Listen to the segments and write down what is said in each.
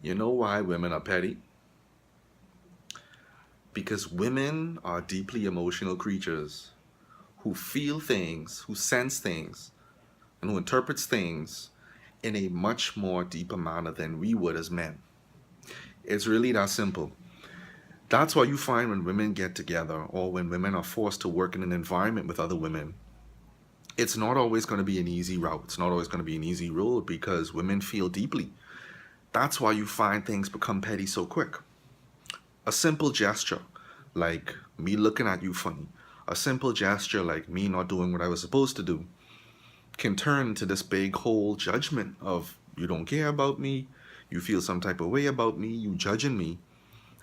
You know why women are petty? Because women are deeply emotional creatures who feel things, who sense things, and who interprets things in a much more deeper manner than we would as men. It's really that simple. That's why you find when women get together or when women are forced to work in an environment with other women, it's not always going to be an easy route. It's not always going to be an easy road because women feel deeply. That's why you find things become petty so quick. A simple gesture, like me looking at you funny, a simple gesture like me not doing what I was supposed to do, can turn into this big whole judgment of you don't care about me, you feel some type of way about me, you judging me,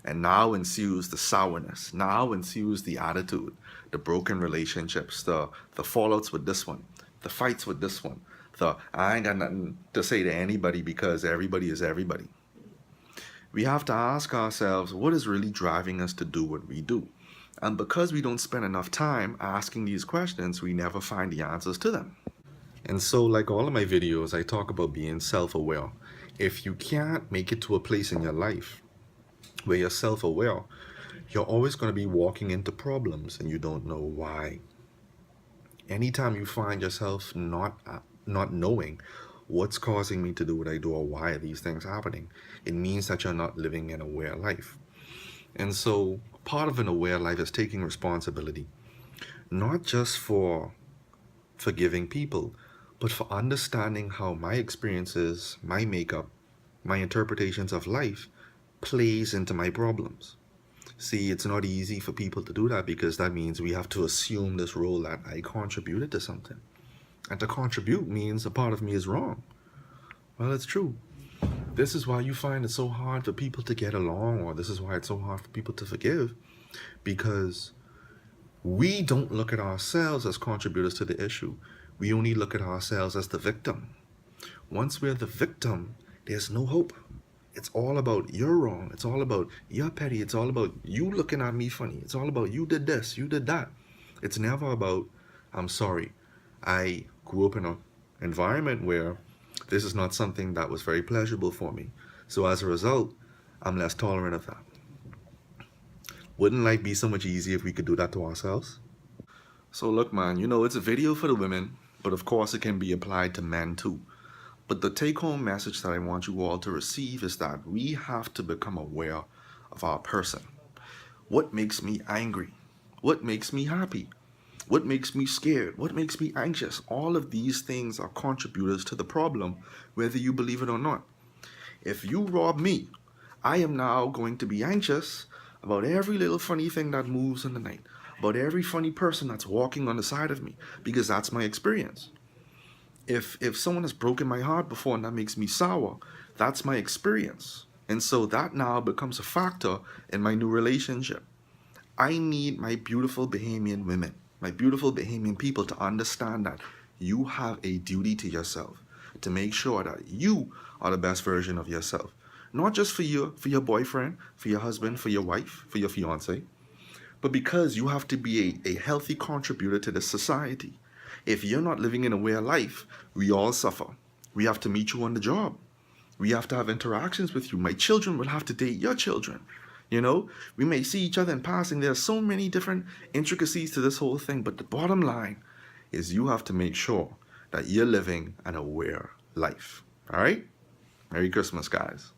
and now ensues the sourness, now ensues the attitude, the broken relationships, the fallouts with this one, the fights with this one, the I ain't got nothing to say to anybody because everybody is everybody. We have to ask ourselves what is really driving us to do what we do. And because we don't spend enough time asking these questions, we never find the answers to them. And so, like all of my videos, I talk about being self aware. If you can't make it to a place in your life where you're self aware, you're always going to be walking into problems and you don't know why. Anytime you find yourself not knowing what's causing me to do what I do or why are these things happening, it means that you're not living an aware life. And so part of an aware life is taking responsibility, not just for forgiving people, but for understanding how my experiences, my makeup, my interpretations of life plays into my problems. See, it's not easy for people to do that because that means we have to assume this role that I contributed to something. And to contribute means a part of me is wrong. Well, it's true. This is why you find it so hard for people to get along, or this is why it's so hard for people to forgive, because we don't look at ourselves as contributors to the issue. We only look at ourselves as the victim. Once we're the victim, there's no hope. It's all about you're wrong. It's all about you're petty. It's all about you looking at me funny. It's all about you did this, you did that. It's never about I'm sorry. I grew up in an environment where this is not something that was very pleasurable for me. So as a result, I'm less tolerant of that. Wouldn't life be so much easier if we could do that to ourselves? So look, man, it's a video for the women, but of course it can be applied to men too. But the take-home message that I want you all to receive is that we have to become aware of our person. What makes me angry? What makes me happy? What makes me scared? What makes me anxious? All of these things are contributors to the problem, whether you believe it or not. If you rob me, I am now going to be anxious about every little funny thing that moves in the night, about every funny person that's walking on the side of me, because that's my experience. If someone has broken my heart before and that makes me sour, that's my experience. And so that now becomes a factor in my new relationship. I need my beautiful Bahamian women, my beautiful Bahamian people to understand that you have a duty to yourself to make sure that you are the best version of yourself. Not just for your boyfriend, for your husband, for your wife, for your fiance, but because you have to be a healthy contributor to the society. If you're not living in a way of life, we all suffer. We have to meet you on the job. We have to have interactions with you. My children will have to date your children. We may see each other in passing. There are so many different intricacies to this whole thing, but the bottom line is you have to make sure that you're living an aware life. All right? Merry Christmas, guys.